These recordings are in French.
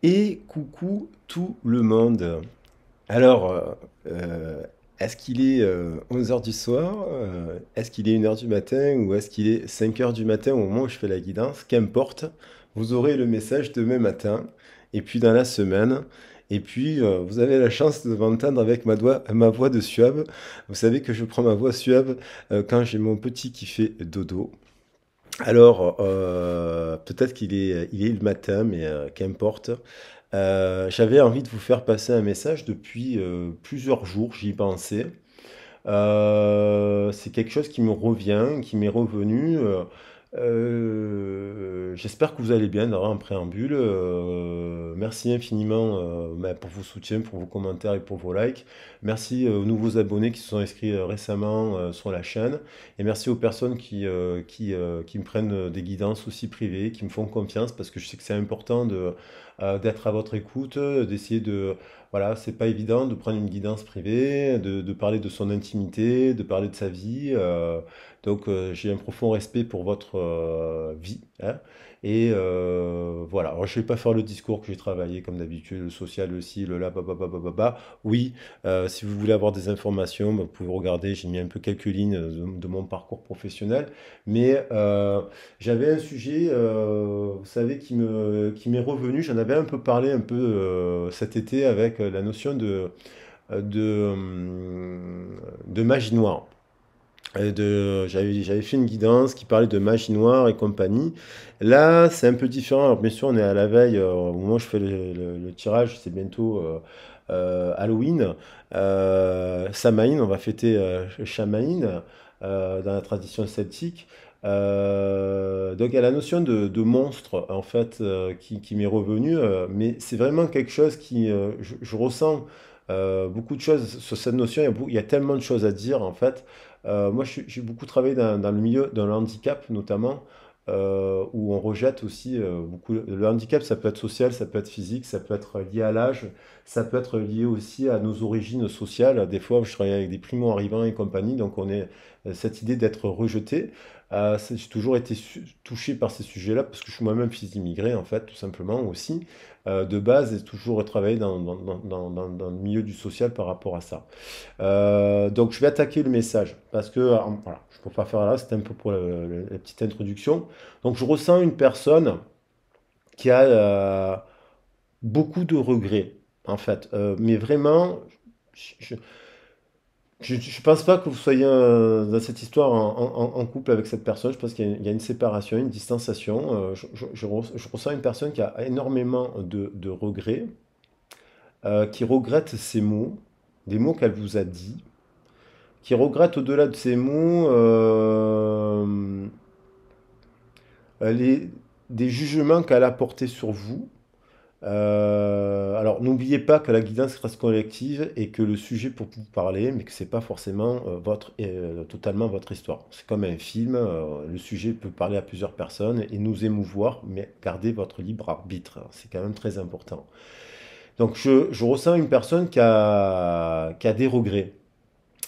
Et coucou tout le monde. Alors, est-ce qu'il est 11 heures du soir? Est-ce qu'il est 1 heure du matin? Ou est-ce qu'il est 5 heures du matin au moment où je fais la guidance? Qu'importe, vous aurez le message demain matin, et puis dans la semaine. Et puis, vous avez la chance de m'entendre avec ma voix de suave. Vous savez que je prends ma voix suave quand j'ai mon petit qui fait dodo. Alors, peut-être il est le matin, mais qu'importe. J'avais envie de vous faire passer un message depuis plusieurs jours, j'y pensais. C'est quelque chose qui me revient, qui m'est revenu. J'espère que vous allez bien, d'ailleurs, en préambule. Merci infiniment pour vos soutiens, pour vos commentaires et pour vos likes. Merci aux nouveaux abonnés qui se sont inscrits récemment sur la chaîne. Et merci aux personnes qui me prennent des guidances aussi privées, qui me font confiance, parce que je sais que c'est important d'être à votre écoute, d'essayer de voilà, c'est pas évident de prendre une guidance privée, de parler de son intimité, de parler de sa vie. Donc j'ai un profond respect pour votre vie, hein. Et voilà, alors, je vais pas faire le discours que j'ai travaillé comme d'habitude, le social, le ci, le là, bah. Oui, si vous voulez avoir des informations, bah, vous pouvez regarder, j'ai mis un peu quelques lignes de mon parcours professionnel. Mais j'avais un sujet, vous savez, qui m'est revenu. J'en avais un peu parlé un peu cet été avec la notion de magie noire. J'avais fait une guidance qui parlait de magie noire et compagnie. Là, c'est un peu différent. Alors, bien sûr, on est à la veille, au moment où je fais le tirage, c'est bientôt Halloween. Samhain, on va fêter Shamain dans la tradition celtique. Donc, il y a la notion de monstre, en fait, qui m'est revenue, mais c'est vraiment quelque chose je ressens beaucoup de choses sur cette notion. Il y a tellement de choses à dire, en fait. Moi, j'ai beaucoup travaillé dans le milieu de handicap, notamment, où on rejette aussi beaucoup. Le handicap, ça peut être social, ça peut être physique, ça peut être lié à l'âge, ça peut être lié aussi à nos origines sociales. Des fois, je travaille avec des primo-arrivants et compagnie, donc on est cette idée d'être rejeté. J'ai toujours été touché par ces sujets-là parce que je suis moi-même fils d'immigré, en fait, tout simplement aussi, de base, et toujours travaillé dans le milieu du social par rapport à ça. Donc je vais attaquer le message parce que voilà, je ne peux pas faire là, c'était un peu pour la petite introduction. Donc je ressens une personne qui a beaucoup de regrets en fait. Mais vraiment, je ne pense pas que vous soyez dans cette histoire en couple avec cette personne. Je pense qu'il y a une séparation, une distanciation. Je ressens une personne qui a énormément de regrets, qui regrette ses mots, des mots qu'elle vous a dit, qui regrette au-delà de ces mots les, des jugements qu'elle a portés sur vous. Alors n'oubliez pas que la guidance reste collective et que le sujet pour vous parler, mais que c'est pas forcément totalement votre histoire. C'est comme un film, le sujet peut parler à plusieurs personnes et nous émouvoir, mais gardez votre libre arbitre. C'est quand même très important. Donc je ressens une personne qui a des regrets,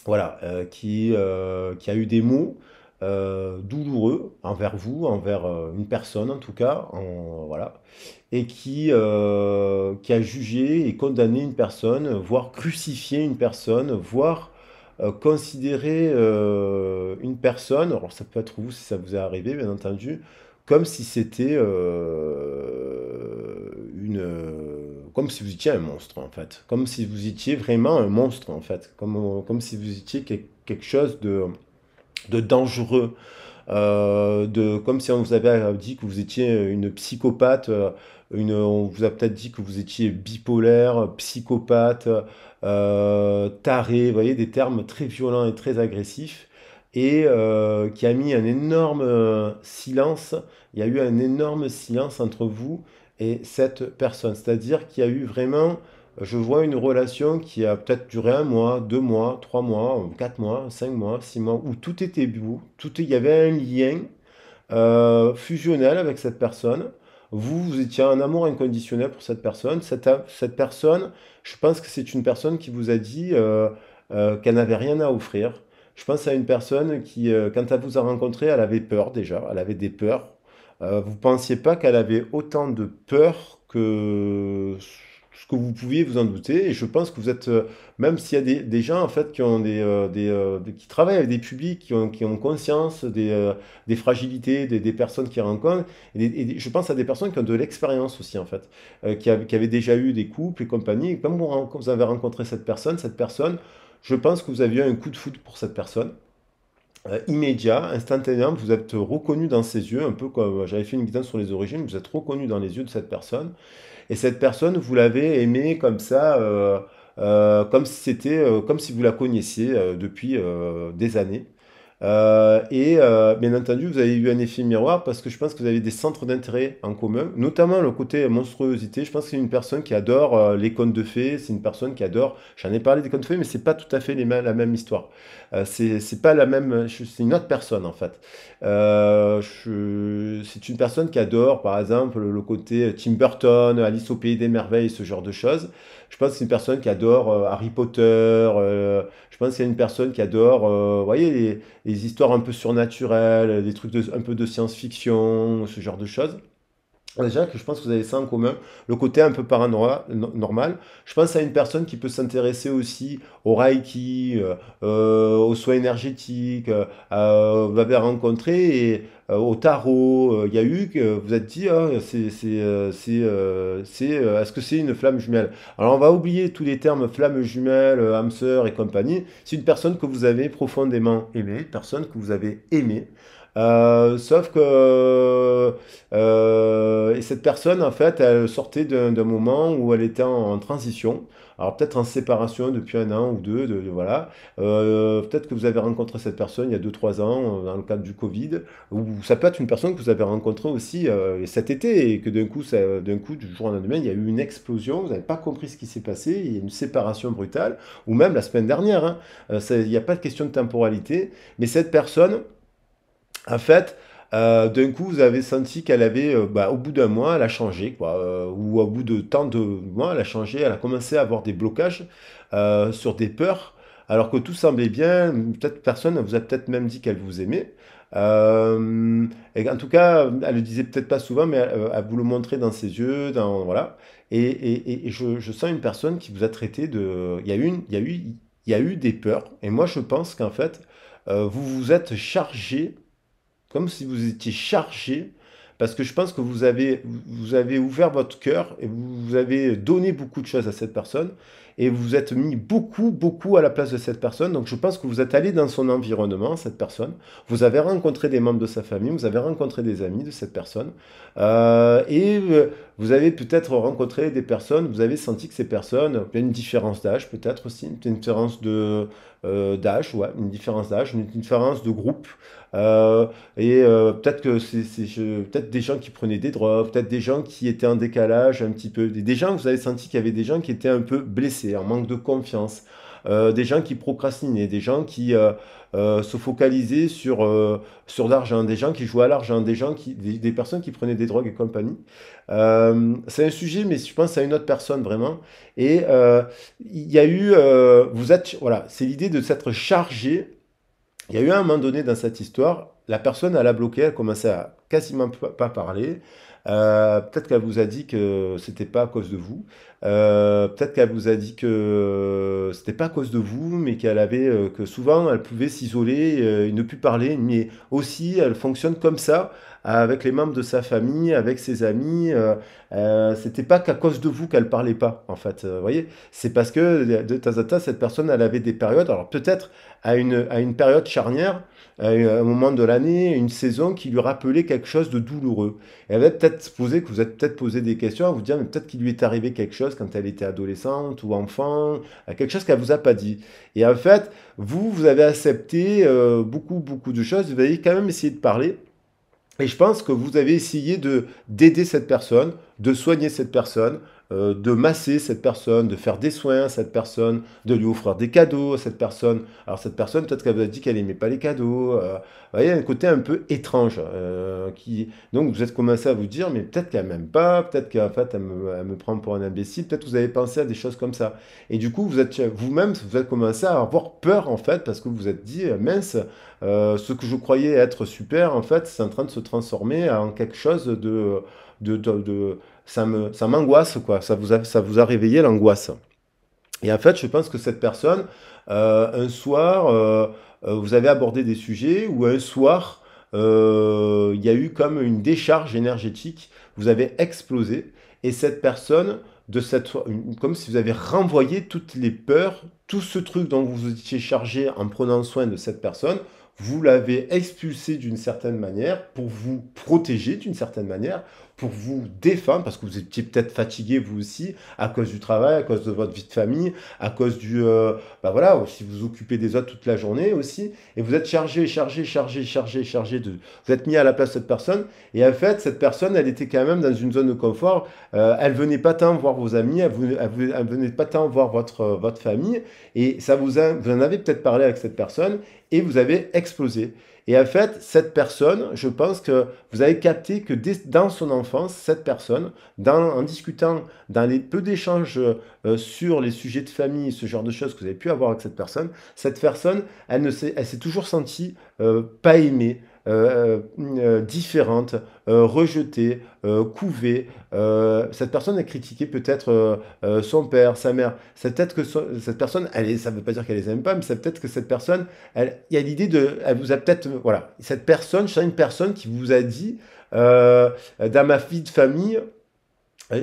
voilà, qui a eu des mots douloureux envers vous, envers une personne en tout cas, voilà, et qui a jugé et condamné une personne, voire crucifié une personne, voire considéré une personne, alors ça peut être vous si ça vous est arrivé, bien entendu, comme si c'était comme si vous étiez un monstre en fait, comme si vous étiez vraiment un monstre en fait, comme si vous étiez quelque chose de dangereux, comme si on vous avait dit que vous étiez une psychopathe, on vous a peut-être dit que vous étiez bipolaire, psychopathe, taré, vous voyez, des termes très violents et très agressifs, et qui a mis un énorme silence, il y a eu un énorme silence entre vous et cette personne, c'est-à-dire qu'il y a eu vraiment, je vois une relation qui a peut-être duré 1 mois, 2 mois, 3 mois, 4 mois, 5 mois, 6 mois, où tout était beau, il y avait un lien fusionnel avec cette personne. Vous étiez en amour inconditionnel pour cette personne. Cette personne, je pense que c'est une personne qui vous a dit qu'elle n'avait rien à offrir. Je pense à une personne qui, quand elle vous a rencontré, elle avait peur déjà. Elle avait des peurs. Vous ne pensiez pas qu'elle avait autant de peur que ce que vous pouviez vous en douter. Et je pense que vous êtes, même s'il y a des gens en fait qui ont qui travaillent avec des publics, qui ont conscience des fragilités des personnes qu'ils rencontrent, je pense à des personnes qui ont de l'expérience aussi en fait, qui avaient déjà eu des couples et compagnie. Et comme vous avez rencontré cette personne, je pense que vous aviez eu un coup de foudre pour cette personne immédiat, instantanément, vous êtes reconnu dans ses yeux, un peu comme j'avais fait une guidance sur les origines, vous êtes reconnu dans les yeux de cette personne, et cette personne, vous l'avez aimée comme ça, comme si comme si vous la connaissiez depuis des années. Bien entendu, vous avez eu un effet miroir parce que je pense que vous avez des centres d'intérêt en commun, notamment le côté monstruosité. Je pense que c'est une personne qui adore les contes de fées, c'est une personne qui adore, j'en ai parlé des contes de fées, mais c'est pas tout à fait la même histoire. C'est pas la même, c'est une autre personne en fait. C'est une personne qui adore, par exemple, le côté Tim Burton, Alice au pays des merveilles, ce genre de choses. Je pense que c'est une personne qui adore Harry Potter. Je pense que c'est une personne qui adore, vous voyez, les histoires un peu surnaturelles, des trucs un peu de science-fiction, ce genre de choses. Déjà que je pense que vous avez ça en commun, le côté un peu paranormal. Je pense à une personne qui peut s'intéresser aussi au Reiki, aux soins énergétiques, vous avez rencontré au tarot. Il y a eu que vous êtes dit, ah, est-ce que c'est une flamme jumelle? Alors on va oublier tous les termes flamme jumelle, âme sœur et compagnie. C'est une personne que vous avez profondément aimée, personne que vous avez aimée. Sauf que et cette personne, en fait, elle sortait d'un moment où elle était en transition. Alors peut-être en séparation depuis un an ou deux, voilà. Peut-être que vous avez rencontré cette personne il y a deux trois ans dans le cadre du Covid, ou ça peut être une personne que vous avez rencontrée aussi cet été et que d'un coup, du jour au lendemain, il y a eu une explosion. Vous n'avez pas compris ce qui s'est passé. Il y a une séparation brutale, ou même la semaine dernière, hein. Il n'y a pas de question de temporalité, mais cette personne en fait, d'un coup, vous avez senti qu'elle avait, au bout d'un mois, elle a changé, quoi, ou au bout de tant de mois, elle a changé, elle a commencé à avoir des blocages sur des peurs, alors que tout semblait bien. Peut-être personne vous a peut-être même dit qu'elle vous aimait. Et en tout cas, elle le disait peut-être pas souvent, mais elle vous le montrait dans ses yeux, voilà. Et je sens une personne qui vous a traité de. Il y a eu des peurs, et moi je pense qu'en fait, vous vous êtes chargé comme si vous étiez chargé, parce que je pense que vous avez ouvert votre cœur et vous avez donné beaucoup de choses à cette personne et vous vous êtes mis beaucoup, beaucoup à la place de cette personne. Donc je pense que vous êtes allé dans son environnement, cette personne. Vous avez rencontré des membres de sa famille, vous avez rencontré des amis de cette personne. Vous avez peut-être rencontré des personnes, vous avez senti que ces personnes, il y a une différence d'âge peut-être aussi, une différence d'âge, ouais, une différence d'âge, une différence de groupe. Euh, Peut-être que peut-être des gens qui prenaient des drogues, peut-être des gens qui étaient en décalage un petit peu, des gens, vous avez senti qu'il y avait des gens qui étaient un peu blessés, en manque de confiance, des gens qui procrastinaient, des gens qui se focalisaient sur l'argent, des gens qui jouaient à l'argent, des personnes qui prenaient des drogues et compagnie. C'est un sujet, mais je pense à une autre personne vraiment. Et il y a eu, vous êtes, voilà, c'est l'idée de s'être chargé. Il y a eu un moment donné dans cette histoire, la personne, elle a bloqué, elle commençait à quasiment pas parler. Peut-être qu'elle vous a dit que c'était pas à cause de vous. Peut-être qu'elle vous a dit que c'était pas à cause de vous, mais qu'elle avait, que souvent elle pouvait s'isoler et ne plus parler. Mais aussi, elle fonctionne comme ça avec les membres de sa famille, avec ses amis. C'était pas qu'à cause de vous qu'elle parlait pas, en fait. Vous voyez, c'est parce que de temps en temps, cette personne, elle avait des périodes. Alors peut-être à une période charnière, à un moment de l'année, une saison qui lui rappelait quelque chose de douloureux. Et elle avait peut-être posé, que vous êtes peut-être posé des questions à vous dire, mais peut-être qu'il lui est arrivé quelque chose quand elle était adolescente ou enfant, quelque chose qu'elle vous a pas dit. Et en fait, vous avez accepté beaucoup, beaucoup de choses, vous avez quand même essayé de parler, et je pense que vous avez essayé de d'aider cette personne, de soigner cette personne, de masser cette personne, de faire des soins à cette personne, de lui offrir des cadeaux à cette personne. Alors cette personne, peut-être qu'elle vous a dit qu'elle n'aimait pas les cadeaux. Vous voyez, un côté un peu étrange. Donc vous êtes commencé à vous dire, mais peut-être qu'elle m'aime pas, peut-être qu'en fait elle me prend pour un imbécile, peut-être que vous avez pensé à des choses comme ça. Et du coup, vous-même, vous avez commencé à avoir peur en fait, parce que vous vous êtes dit, mince, ce que je croyais être super, en fait, c'est en train de se transformer en quelque chose de ça m'angoisse, quoi. Ça vous a réveillé l'angoisse. Et en fait, je pense que cette personne, un soir, vous avez abordé des sujets, ou un soir, il y a eu comme une décharge énergétique, vous avez explosé, et cette personne, comme si vous avez renvoyé toutes les peurs, tout ce truc dont vous étiez chargé en prenant soin de cette personne, vous l'avez expulsé d'une certaine manière pour vous protéger d'une certaine manière, pour vous défendre, parce que vous étiez peut-être fatigué vous aussi, à cause du travail, à cause de votre vie de famille, à cause bah voilà, si vous vous occupez des autres toute la journée aussi, et vous êtes chargé vous êtes mis à la place de cette personne, et en fait, cette personne, elle était quand même dans une zone de confort, elle venait pas tant voir vos amis, elle venait pas tant voir votre famille, et vous en avez peut-être parlé avec cette personne, et vous avez explosé. Et en fait, cette personne, je pense que vous avez capté que dans son enfance, cette personne, en discutant, dans les peu d'échanges sur les sujets de famille, ce genre de choses que vous avez pu avoir avec cette personne, elle s'est toujours sentie pas aimée, différente, rejetée, couvée. Cette personne a critiqué peut-être son père, sa mère. C'est peut-être que cette personne, ça ne veut pas dire qu'elle les aime pas, mais c'est peut-être que cette personne, il y a l'idée elle vous a peut-être, voilà, cette personne, c'est une personne qui vous a dit, dans ma vie de famille,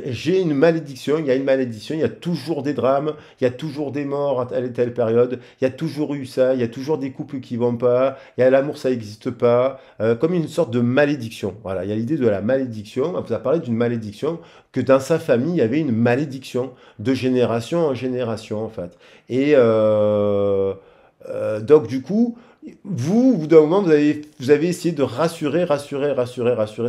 j'ai une malédiction, il y a une malédiction, il y a toujours des drames, il y a toujours des morts à telle et telle période, il y a toujours eu ça, il y a toujours des couples qui vont pas, il y a l'amour, ça n'existe pas, comme une sorte de malédiction. Voilà, il y a l'idée de la malédiction, on vous a parlé d'une malédiction, que dans sa famille, il y avait une malédiction de génération en génération, en fait. Et donc, du coup, vous, au bout d'un moment, vous avez essayé de rassurer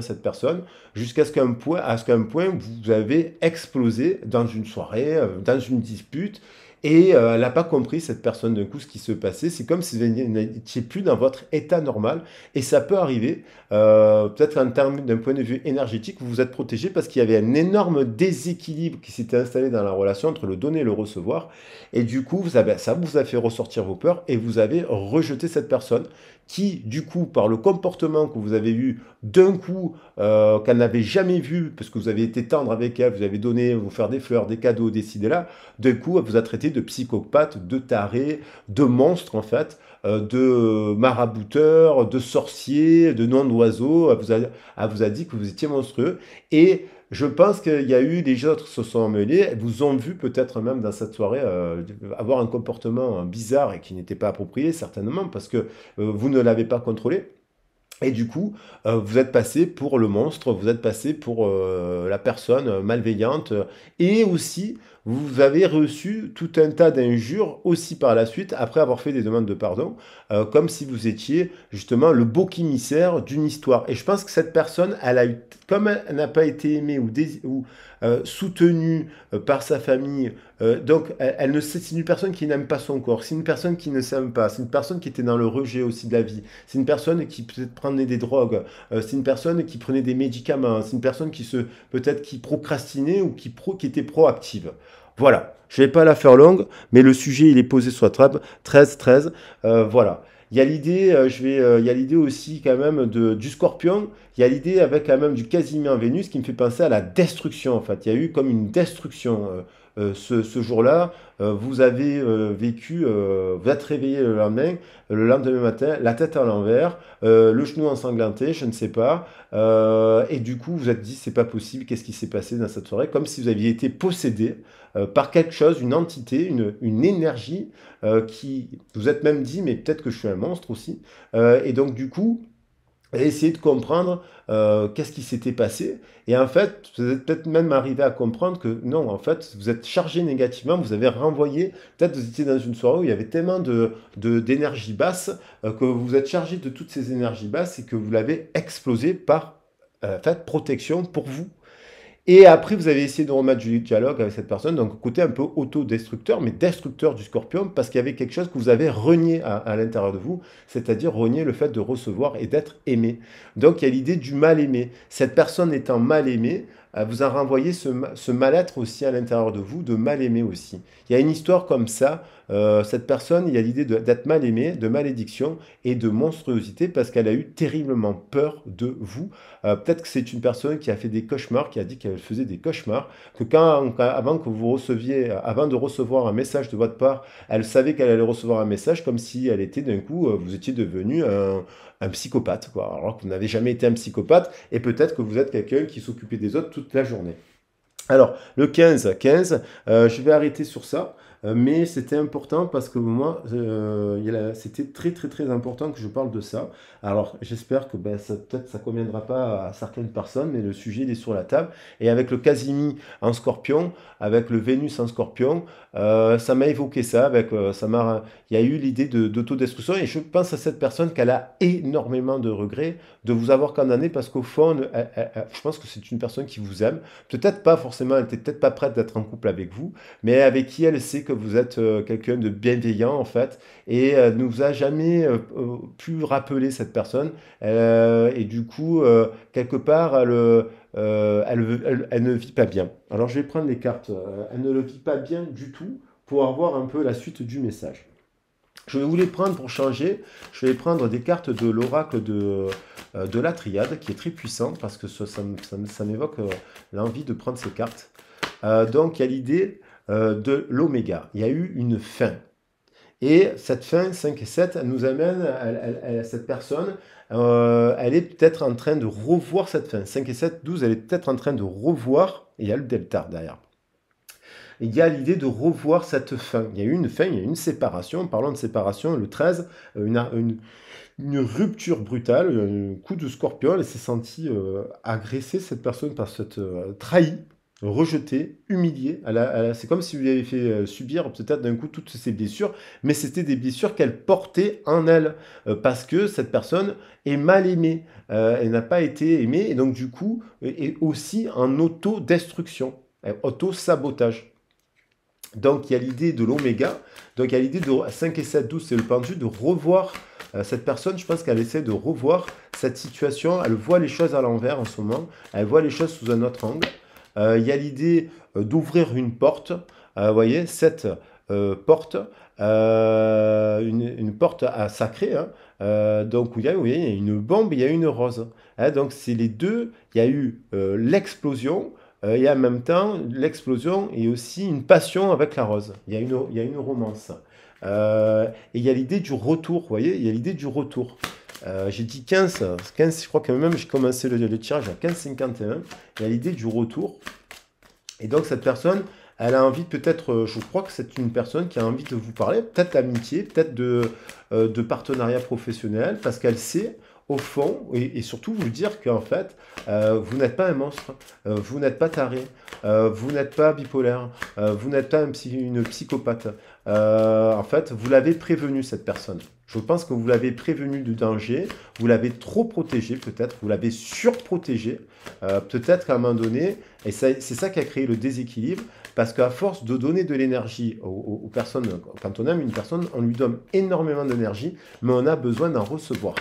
cette personne, jusqu'à ce qu'à un point, vous avez explosé dans une soirée, dans une dispute, et elle n'a pas compris, cette personne, d'un coup, ce qui se passait. C'est comme si vous n'étiez plus dans votre état normal, et ça peut arriver, peut-être d'un point de vue énergétique, vous vous êtes protégé parce qu'il y avait un énorme déséquilibre qui s'était installé dans la relation entre le donner et le recevoir, et du coup, ça vous a fait ressortir vos peurs, et vous avez rejeté cette personne qui, du coup, par le comportement que vous avez eu d'un coup, qu'elle n'avait jamais vu, parce que vous avez été tendre avec elle, vous avez donné, vous faire des fleurs, des cadeaux, des ci, des là, d'un coup, elle vous a traité de psychopathe, de taré, de monstre, en fait, de marabouteur, de sorcier, de nom d'oiseau. Elle vous a dit que vous étiez monstrueux. Et je pense qu'il y a eu des autres qui se sont mêlés, elles vous ont vu peut-être même dans cette soirée avoir un comportement bizarre et qui n'était pas approprié, certainement, parce que vous ne l'avez pas contrôlé. Et du coup, vous êtes passé pour le monstre, vous êtes passé pour la personne malveillante, et aussi, vous avez reçu tout un tas d'injures aussi par la suite, après avoir fait des demandes de pardon, comme si vous étiez justement le bouc émissaire d'une histoire. Et je pense que cette personne, comme elle n'a pas été aimée ou soutenue par sa famille, donc c'est une personne qui n'aime pas son corps, c'est une personne qui ne s'aime pas, c'est une personne qui était dans le rejet aussi de la vie, c'est une personne qui peut-être prenait des drogues, c'est une personne qui prenait des médicaments, c'est une personne peut-être qui procrastinait ou qui était proactive. Voilà. Je ne vais pas la faire longue, mais le sujet, il est posé sur la table. 13-13. Voilà. Il y a l'idée, il y a l'idée aussi quand même du Scorpion. Il y a l'idée avec quand même du Casimir Vénus qui me fait penser à la destruction, en fait. Il y a eu comme une destruction ce jour-là. Vous avez vécu, vous êtes réveillé le lendemain matin, la tête à l'envers, le genou ensanglanté, je ne sais pas. Et du coup, vous vous êtes dit, c'est pas possible, qu'est-ce qui s'est passé dans cette soirée? Comme si vous aviez été possédé par quelque chose, une entité, une énergie qui vous êtes même dit, mais peut-être que je suis un monstre aussi. Et donc, du coup, essayer de comprendre qu'est-ce qui s'était passé. Et en fait, vous êtes peut-être même arrivé à comprendre que non, en fait, vous êtes chargé négativement, vous avez renvoyé, peut-être vous étiez dans une soirée où il y avait tellement d'énergie basse que vous êtes chargé de toutes ces énergies basses et que vous l'avez explosé par en fait, protection pour vous. Et après, vous avez essayé de remettre du dialogue avec cette personne, donc côté un peu autodestructeur, mais destructeur du Scorpion, parce qu'il y avait quelque chose que vous avez renié à l'intérieur de vous, c'est-à-dire renier le fait de recevoir et d'être aimé. Donc il y a l'idée du mal aimé. Cette personne étant mal aimée, vous a renvoyé ce mal-être aussi à l'intérieur de vous, de mal aimer aussi. Il y a une histoire comme ça, cette personne, il y a l'idée d'être mal aimée, de malédiction et de monstruosité parce qu'elle a eu terriblement peur de vous. Peut-être que c'est une personne qui a fait des cauchemars, qui a dit qu'elle faisait des cauchemars, que avant que vous receviez, avant de recevoir un message de votre part, elle savait qu'elle allait recevoir un message comme si elle était d'un coup, vous étiez devenu un psychopathe, quoi. Alors que vous n'avez jamais été un psychopathe, et peut-être que vous êtes quelqu'un qui s'occupait des autres toute la journée. Alors, le 15, je vais arrêter sur ça, mais c'était important parce que moi, c'était très très très important que je parle de ça. Alors, j'espère que ben, peut-être ça ne conviendra pas à certaines personnes, mais le sujet il est sur la table. Et avec le Casimi en scorpion, avec le Vénus en scorpion, ça m'a évoqué ça, il y a eu l'idée d'autodestruction, et je pense à cette personne qu'elle a énormément de regrets de vous avoir condamné parce qu'au fond, je pense que c'est une personne qui vous aime. Peut-être pas forcément, elle n'était peut-être pas prête d'être en couple avec vous, mais avec qui elle sait que vous êtes quelqu'un de bienveillant en fait, et ne vous a jamais pu rappeler cette personne. Et du coup, quelque part, elle ne vit pas bien. Alors je vais prendre les cartes. Elle ne le vit pas bien du tout pour avoir un peu la suite du message. Je vais vous les prendre pour changer. Je vais prendre des cartes de l'oracle de la triade, qui est très puissant, parce que ça m'évoque l'envie de prendre ces cartes. Donc, il y a l'idée de l'oméga. Il y a eu une fin. Et cette fin, 5 et 7, elle nous amène, cette personne, elle est peut-être en train de revoir cette fin. 5 et 7, 12, elle est peut-être en train de revoir, et il y a le delta derrière. Il y a l'idée de revoir cette fin. Il y a eu une fin, il y a eu une séparation. Parlons de séparation, le 13, une rupture brutale, un coup de scorpion. Elle s'est sentie agressée, cette personne, par cette trahie, rejetée, humiliée. C'est comme si vous lui avez fait subir peut-être d'un coup toutes ces blessures, mais c'était des blessures qu'elle portait en elle, parce que cette personne est mal aimée. Elle n'a pas été aimée, et donc du coup, est aussi en autodestruction, auto-sabotage. Donc il y a l'idée de l'oméga, donc il y a l'idée de 5 et 7, 12, c'est le pendule, de revoir cette personne. Je pense qu'elle essaie de revoir cette situation, elle voit les choses à l'envers en ce moment, elle voit les choses sous un autre angle. Il y a l'idée d'ouvrir une porte, vous voyez, cette porte, une porte sacrée, hein, donc où il y a, vous voyez, il y a une bombe, il y a une rose. Hein, donc c'est les deux, il y a eu l'explosion, et en même temps, l'explosion et aussi une passion avec la rose. Il y a une romance. Et il y a l'idée du retour, vous voyez, il y a l'idée du retour. J'ai dit 15, je crois que même j'ai commencé le tirage à 15,51. Il y a l'idée du retour. Et donc cette personne, elle a envie peut-être, je crois que c'est une personne qui a envie de vous parler, peut-être d'amitié, peut-être de partenariat professionnel, parce qu'elle sait au fond, et surtout vous dire qu'en fait, vous n'êtes pas un monstre, vous n'êtes pas taré, vous n'êtes pas bipolaire, vous n'êtes pas une psychopathe. En fait, vous l'avez prévenu, cette personne. Je pense que vous l'avez prévenu du danger, vous l'avez trop protégé peut-être, vous l'avez surprotégé, peut-être qu'à un moment donné, et c'est ça qui a créé le déséquilibre, parce qu'à force de donner de l'énergie aux personnes, quand on aime une personne, on lui donne énormément d'énergie, mais on a besoin d'en recevoir.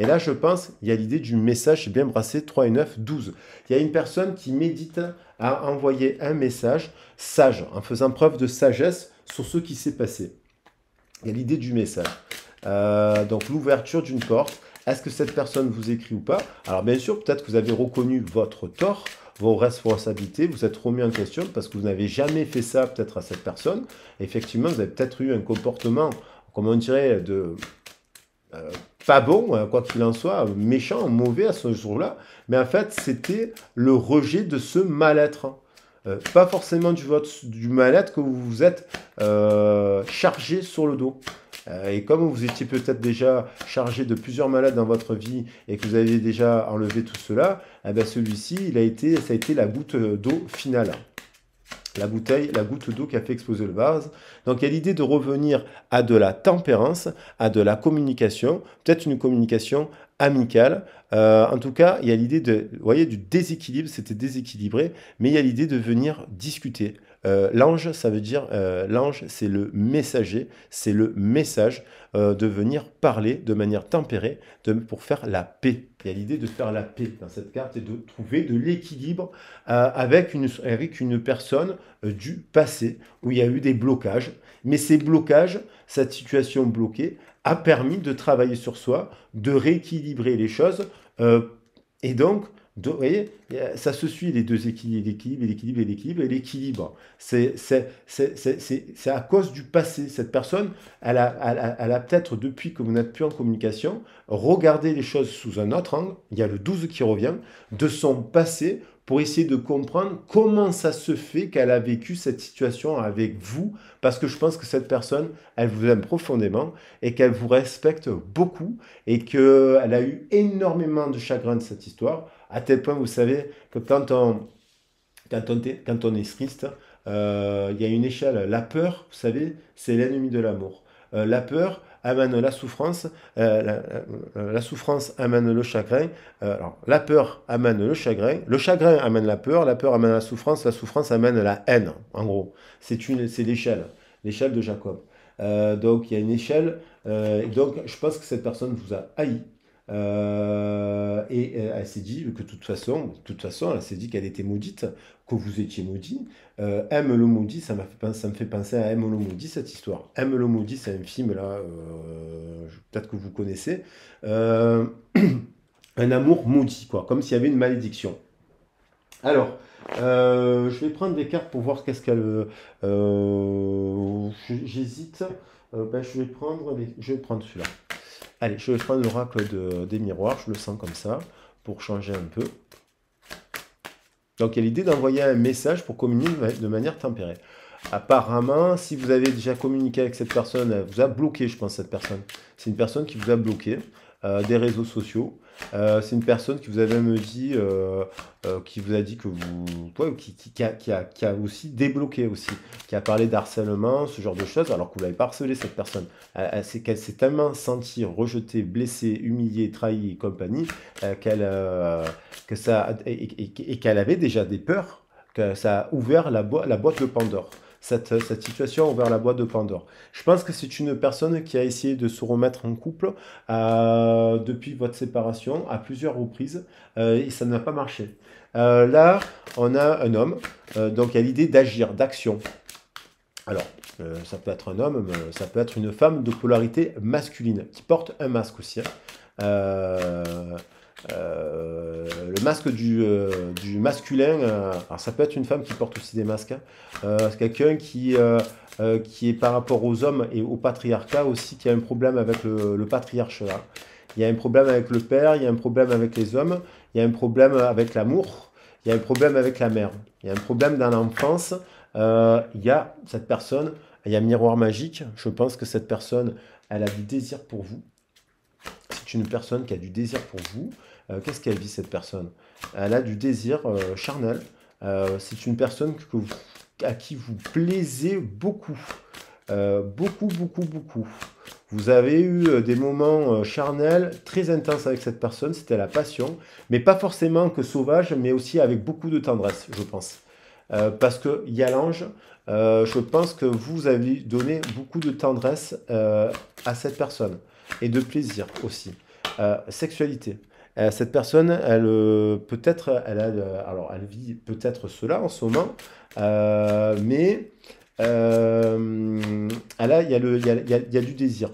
Et là, je pense, il y a l'idée du message bien brassé, 3 et 9, 12. Il y a une personne qui médite à envoyer un message sage, en faisant preuve de sagesse sur ce qui s'est passé. Il y a l'idée du message. Donc l'ouverture d'une porte. Est-ce que cette personne vous écrit ou pas? Alors bien sûr, peut-être que vous avez reconnu votre tort, vos responsabilités, vous êtes remis en question parce que vous n'avez jamais fait ça peut-être à cette personne. Effectivement, vous avez peut-être eu un comportement, comment on dirait, pas bon, quoi qu'il en soit, méchant, mauvais à ce jour-là, mais en fait, c'était le rejet de ce mal-être. Pas forcément du mal-être que vous vous êtes chargé sur le dos. Et comme vous étiez peut-être déjà chargé de plusieurs malades dans votre vie et que vous aviez déjà enlevé tout cela, eh ben celui-ci, ça a été la goutte d'eau finale. La goutte d'eau qui a fait exploser le vase. Donc il y a l'idée de revenir à de la tempérance, à de la communication, peut-être une communication amicale. En tout cas, il y a l'idée vous voyez, du déséquilibre, c'était déséquilibré, mais il y a l'idée de venir discuter. L'ange, ça veut dire, l'ange, c'est le messager, c'est le message de venir parler de manière tempérée pour faire la paix. Il y a l'idée de faire la paix dans cette carte et de trouver de l'équilibre avec une personne du passé où il y a eu des blocages. Mais ces blocages, cette situation bloquée, a permis de travailler sur soi, de rééquilibrer les choses. euh, et donc, vous voyez, ça se suit les deux équilibres, l'équilibre et l'équilibre et l'équilibre et l'équilibre. C'est à cause du passé. Cette personne, elle a peut-être, depuis que vous n'êtes plus en communication, regardé les choses sous un autre angle. Il y a le 12 qui revient, de son passé, pour essayer de comprendre comment ça se fait qu'elle a vécu cette situation avec vous, parce que je pense que cette personne, elle vous aime profondément et qu'elle vous respecte beaucoup et qu'elle a eu énormément de chagrin de cette histoire, à tel point, vous savez, que quand on est triste, il y a une échelle. La peur, vous savez, c'est l'ennemi de l'amour. La peur amène la souffrance, la souffrance amène le chagrin. Alors, la peur amène le chagrin amène la peur amène la souffrance amène la haine, en gros. C'est l'échelle de Jacob. Donc, il y a une échelle, et donc je pense que cette personne vous a haï. Elle s'est dit que de toute façon, elle s'est dit qu'elle était maudite, que vous étiez maudit. Aime le maudit, ça me fait penser à Aime le maudit, cette histoire. Aime le maudit, c'est un film là, peut-être que vous connaissez. Euh, un amour maudit, quoi, comme s'il y avait une malédiction. Alors, je vais prendre des cartes pour voir qu'est-ce qu'elle. J'hésite. Ben, je vais prendre celui-là. Allez, je vais prendre l'oracle des miroirs, je le sens comme ça, pour changer un peu. Donc, il y a l'idée d'envoyer un message pour communiquer de manière tempérée. Apparemment, si vous avez déjà communiqué avec cette personne, elle vous a bloqué, je pense, cette personne. C'est une personne qui vous a bloqué des réseaux sociaux. C'est une personne qui vous a même dit, qui vous a dit que vous, ouais, qui a aussi débloqué aussi, qui a parlé d'harcèlement, ce genre de choses, alors que vous l'avez pas harcelé cette personne. C'est qu'elle s'est tellement sentie rejetée, blessée, humiliée, trahie et compagnie, que ça, et qu'elle avait déjà des peurs, que ça a ouvert la boîte de Pandore. Cette situation a ouvert la boîte de Pandore. Je pense que c'est une personne qui a essayé de se remettre en couple depuis votre séparation à plusieurs reprises et ça n'a pas marché. Là, on a un homme, donc il y a l'idée d'agir, d'action. Alors, ça peut être un homme, mais ça peut être une femme de polarité masculine qui porte un masque aussi, hein. Euh, le masque du masculin, alors ça peut être une femme qui porte aussi des masques, hein. C'est quelqu'un qui est par rapport aux hommes et au patriarcat aussi, qui a un problème avec le patriarcat. Il y a un problème avec le père, il y a un problème avec les hommes, il y a un problème avec l'amour, il y a un problème avec la mère, il y a un problème dans l'enfance. Il y a cette personne, il y a miroir magique, je pense que cette personne, elle a du désir pour vous. C'est une personne qui a du désir pour vous. Qu'est-ce qu'elle vit cette personne? Elle a du désir charnel. C'est une personne à qui vous plaisez beaucoup. Beaucoup, beaucoup, beaucoup. Vous avez eu des moments charnels très intenses avec cette personne, c'était la passion, mais pas forcément que sauvage, mais aussi avec beaucoup de tendresse, je pense. Parce qu'il y a l'ange, je pense que vous avez donné beaucoup de tendresse à cette personne et de plaisir aussi. Sexualité. Cette personne, peut-être, alors elle vit peut-être cela en ce moment, mais il y a du désir.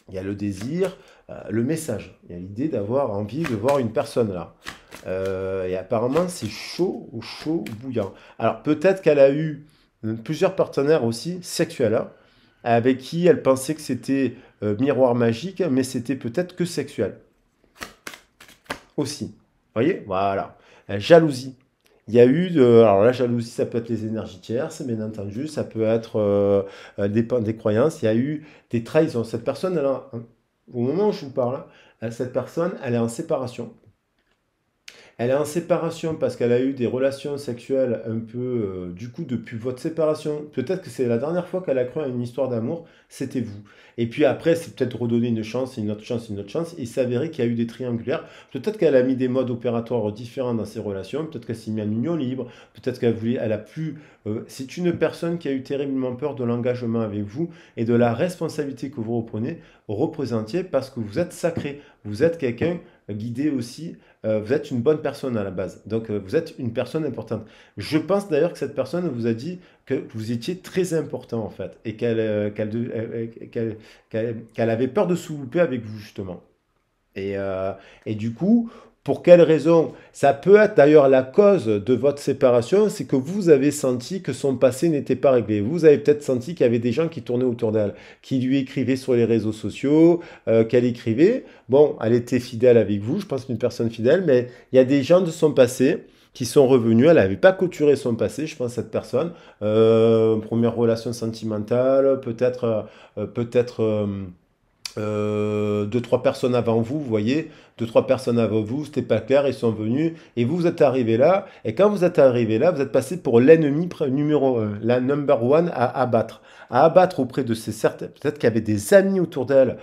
Il y a le désir, le message. Il y a l'idée d'avoir envie de voir une personne là. Et apparemment, c'est chaud ou chaud bouillant. Alors peut-être qu'elle a eu plusieurs partenaires aussi sexuels, hein, avec qui elle pensait que c'était miroir magique, mais c'était peut-être que sexuel aussi. Vous voyez? Voilà. Jalousie. Il y a eu alors la jalousie, ça peut être les énergies tierces, bien entendu, ça peut être des croyances. Il y a eu des trahisons. Cette personne, au moment où je vous parle, cette personne, elle est en séparation. Elle est en séparation parce qu'elle a eu des relations sexuelles un peu, du coup, depuis votre séparation. Peut-être que c'est la dernière fois qu'elle a cru à une histoire d'amour, c'était vous. Et puis après, c'est peut-être redonner une chance, une autre chance, une autre chance. Et il s'avérait qu'il y a eu des triangulaires. Peut-être qu'elle a mis des modes opératoires différents dans ses relations. Peut-être qu'elle s'est mise en union libre. Peut-être qu'elle voulait, elle a plus. C'est une personne qui a eu terriblement peur de l'engagement avec vous et de la responsabilité que vous représentiez parce que vous êtes sacré. Vous êtes quelqu'un guider aussi. Vous êtes une bonne personne à la base. Donc, vous êtes une personne importante. Je pense d'ailleurs que cette personne vous a dit que vous étiez très important, en fait, et qu'elle avait peur de se louper avec vous, justement. Et, euh, et du coup, pour quelle raison? Ça peut être d'ailleurs la cause de votre séparation, c'est que vous avez senti que son passé n'était pas réglé. Vous avez peut-être senti qu'il y avait des gens qui tournaient autour d'elle, qui lui écrivaient sur les réseaux sociaux, qu'elle écrivait. Bon, elle était fidèle avec vous, je pense qu'une personne fidèle, mais il y a des gens de son passé qui sont revenus. Elle n'avait pas clôturé son passé, je pense, cette personne. Première relation sentimentale, deux, trois personnes avant vous, vous voyez, deux, trois personnes avant vous, c'était pas clair, ils sont venus, et vous êtes arrivé là, et quand vous êtes arrivé là, vous êtes passé pour l'ennemi numéro un, la number one à abattre auprès de ces certains, peut-être qu'il y avait des amis autour d'elle,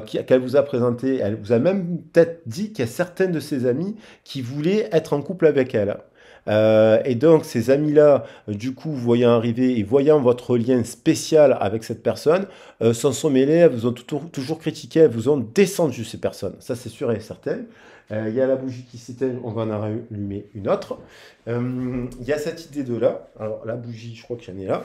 qu'elle vous a présenté, elle vous a même peut-être dit qu'il y a certains de ses amis qui voulaient être en couple avec elle. Et donc ces amis-là, du coup, voyant arriver et voyant votre lien spécial avec cette personne, s'en sont mêlés, elles vous ont toujours critiqué, elles vous ont descendu ces personnes. Ça, c'est sûr et certain. Il y a la bougie qui s'éteint, on va en allumer une autre. Il y a cette idée de là. Alors, la bougie, je crois que j'en ai là.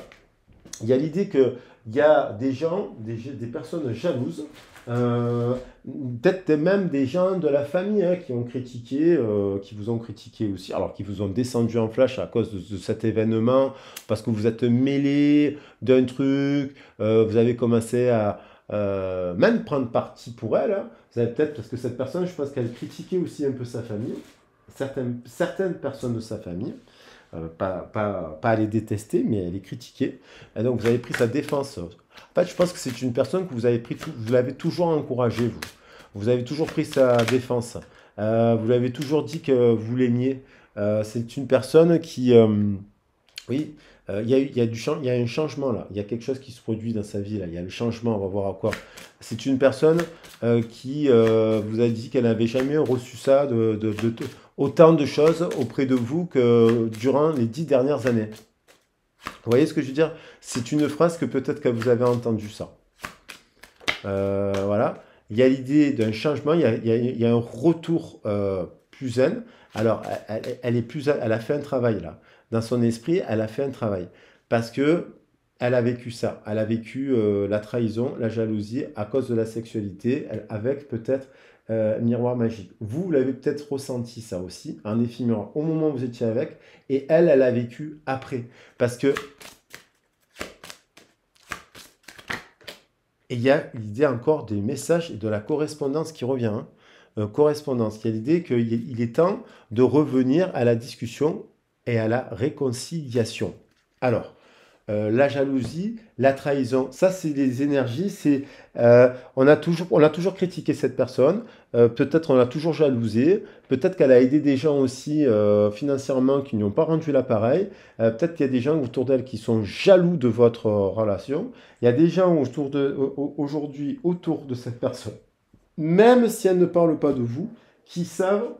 Il y a l'idée qu'il y a des gens, des personnes jalouses, euh, peut-être même des gens de la famille hein, qui ont critiqué, qui vous ont critiqué aussi, alors qui vous ont descendu en flash à cause de cet événement, parce que vous êtes mêlé d'un truc, vous avez commencé à même prendre parti pour elle. Hein. Vous avez peut-être, parce que cette personne, je pense qu'elle critiquait aussi un peu sa famille, certaines personnes de sa famille. Pas à les détester, mais à les critiquer. Et donc, vous avez pris sa défense. En fait, je pense que c'est une personne que vous avez pris, vous l'avez toujours encouragé, vous. Vous avez toujours pris sa défense. Vous l'avez toujours dit que vous l'aimiez. C'est une personne qui, oui, il y a un changement là. Il y a quelque chose qui se produit dans sa vie là. Il y a le changement. On va voir à quoi. C'est une personne qui vous a dit qu'elle n'avait jamais reçu ça, autant de choses auprès de vous que durant les 10 dernières années. Vous voyez ce que je veux dire? C'est une phrase que peut-être que vous avez entendu ça. Voilà. Il y a l'idée d'un changement, il y a un retour plus zen. Alors, elle est plus, elle a fait un travail là. Dans son esprit, elle a fait un travail. Parce que elle a vécu ça. Elle a vécu la trahison, la jalousie à cause de la sexualité, avec peut-être miroir magique. Vous l'avez peut-être ressenti ça aussi, un effet miroir au moment où vous étiez avec, et elle a vécu après. Parce que et il y a l'idée encore des messages et de la correspondance qui revient. Hein. Correspondance. Il y a l'idée qu'il est temps de revenir à la discussion et à la réconciliation. Alors, la jalousie, la trahison, ça c'est les énergies, on a toujours critiqué cette personne, peut-être on l'a toujours jalousée, peut-être qu'elle a aidé des gens aussi financièrement qui n'ont pas rendu l'appareil, peut-être qu'il y a des gens autour d'elle qui sont jaloux de votre relation, il y a des gens aujourd'hui autour de cette personne, même si elle ne parle pas de vous, qui savent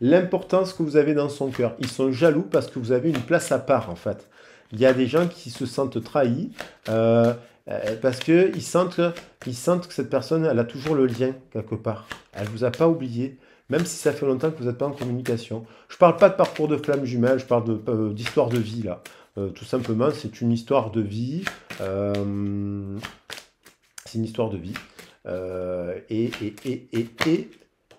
l'importance que vous avez dans son cœur. Ils sont jaloux parce que vous avez une place à part, en fait. Il y a des gens qui se sentent trahis parce qu'ils sentent que cette personne, elle a toujours le lien, quelque part. Elle ne vous a pas oublié, même si ça fait longtemps que vous n'êtes pas en communication. Je ne parle pas de parcours de flamme jumelle, je parle d'histoire de vie, là. Tout simplement, c'est une histoire de vie. C'est une histoire de vie.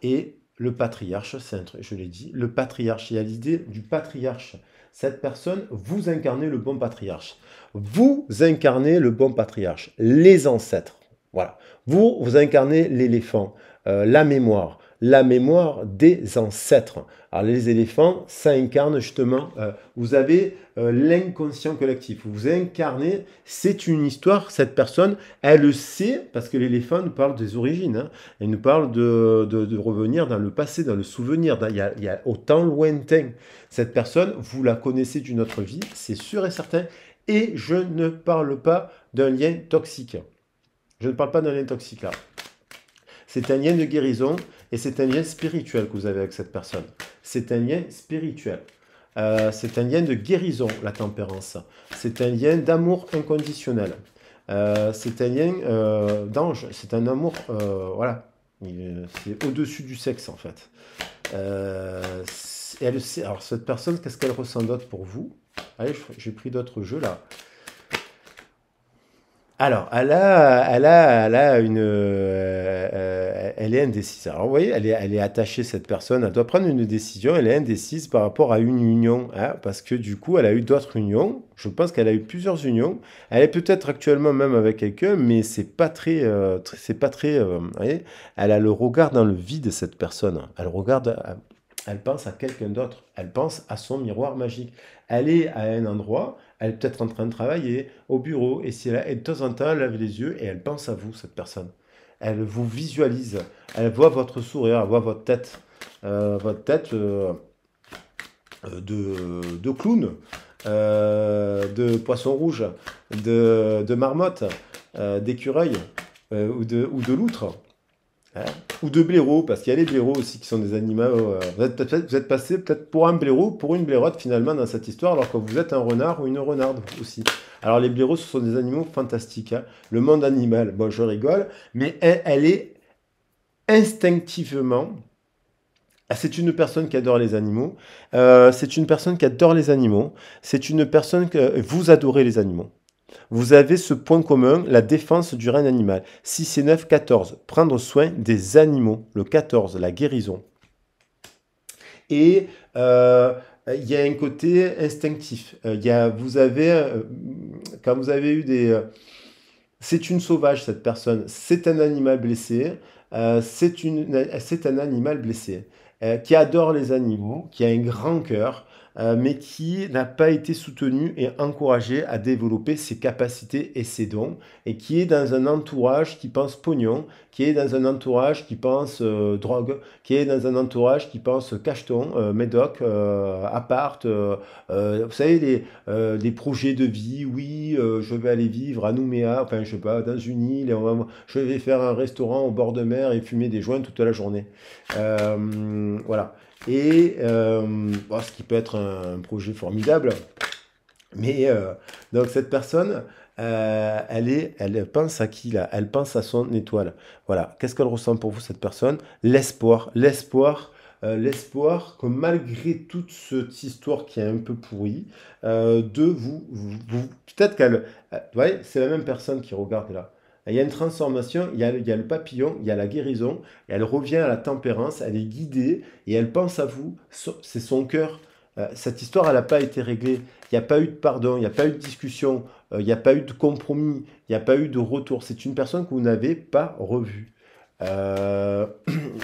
Et le patriarche, c'est un truc, je l'ai dit, le patriarche, il y a l'idée du patriarche. Cette personne, vous incarnez le bon patriarche. Vous incarnez le bon patriarche, les ancêtres. Voilà. Vous incarnez l'éléphant, la mémoire des ancêtres. Alors les éléphants, ça incarne justement, vous avez l'inconscient collectif. Vous incarnez, c'est une histoire, cette personne, elle le sait, parce que l'éléphant nous parle des origines. Hein. Elle nous parle de revenir dans le passé, dans le souvenir. Il y a au temps lointain. Cette personne, vous la connaissez d'une autre vie, c'est sûr et certain. Et je ne parle pas d'un lien toxique. Je ne parle pas d'un lien toxique là. C'est un lien de guérison et c'est un lien spirituel que vous avez avec cette personne. C'est un lien spirituel. C'est un lien de guérison, la tempérance. C'est un lien d'amour inconditionnel. C'est un lien d'ange. C'est un amour, voilà. C'est au-dessus du sexe, en fait. Alors, cette personne, qu'est-ce qu'elle ressent d'autre pour vous? Allez, j'ai pris d'autres jeux, là. Alors, elle a elle est indécise. Alors, vous voyez, elle est attachée, cette personne. Elle doit prendre une décision. Elle est indécise par rapport à une union, hein, parce que du coup, elle a eu d'autres unions. Je pense qu'elle a eu plusieurs unions. Elle est peut-être actuellement même avec quelqu'un, mais c'est pas très, vous voyez, elle a le regard dans le vide, cette personne. Elle regarde, elle pense à quelqu'un d'autre. Elle pense à son miroir magique. Elle est à un endroit. Elle est peut-être en train de travailler au bureau, et, si elle, et de temps en temps, elle lève les yeux et elle pense à vous, cette personne. Elle vous visualise, elle voit votre sourire, elle voit votre tête de clown, de poisson rouge, de marmotte, d'écureuil ou de loutre. Hein, ou de blaireaux, parce qu'il y a les blaireaux aussi qui sont des animaux. Vous êtes passé peut-être pour un blaireau, pour une blairotte finalement dans cette histoire, alors que vous êtes un renard ou une renarde aussi. Alors les blaireaux, ce sont des animaux fantastiques, hein. Le monde animal, bon, je rigole, mais elle est instinctivement. C'est une personne qui adore les animaux. C'est une personne qui adore les animaux. C'est une personne que vous adorez les animaux. Vous avez ce point commun, la défense du règne animal. 6 et 9, 14. Prendre soin des animaux. Le 14, la guérison. Et il y a un côté instinctif. Quand vous avez eu c'est une sauvage, cette personne. C'est un animal blessé. C'est un animal blessé. Qui adore les animaux, qui a un grand cœur, mais qui n'a pas été soutenu et encouragé à développer ses capacités et ses dons, et qui est dans un entourage qui pense pognon, qui est dans un entourage qui pense drogue, qui est dans un entourage qui pense cacheton, médoc, appart, vous savez, les projets de vie, oui, je vais aller vivre à Nouméa, enfin, je sais pas, dans une île, et je vais faire un restaurant au bord de mer et fumer des joints toute la journée. Voilà. Et bon, ce qui peut être un projet formidable, mais donc cette personne, elle pense à qui là? Elle pense à son étoile. Voilà. Qu'est-ce qu'elle ressent pour vous, cette personne? L'espoir que malgré toute cette histoire qui est un peu pourrie, de peut-être qu'elle, vous voyez, c'est la même personne qui regarde là. Il y a une transformation, il y a le papillon, il y a la guérison, et elle revient à la tempérance, elle est guidée, et elle pense à vous, c'est son cœur. Cette histoire, elle n'a pas été réglée. Il n'y a pas eu de pardon, il n'y a pas eu de discussion, il n'y a pas eu de compromis, il n'y a pas eu de retour. C'est une personne que vous n'avez pas revue. Euh,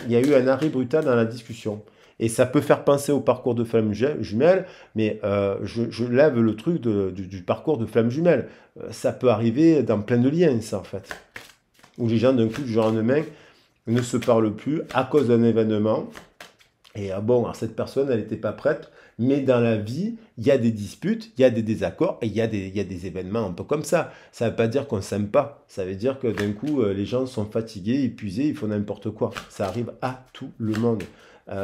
il y a eu un arrêt brutal dans la discussion. Et ça peut faire penser au parcours de flamme jumelle, mais je lève le truc du parcours de flamme jumelle. Ça peut arriver dans plein de liens, ça, en fait. Où les gens, d'un coup, du jour au lendemain, ne se parlent plus à cause d'un événement. Et bon, alors cette personne, elle n'était pas prête, mais dans la vie, il y a des disputes, il y a des désaccords, et il y a des événements un peu comme ça. Ça ne veut pas dire qu'on ne s'aime pas, ça veut dire que d'un coup, les gens sont fatigués, épuisés, ils font n'importe quoi. Ça arrive à tout le monde.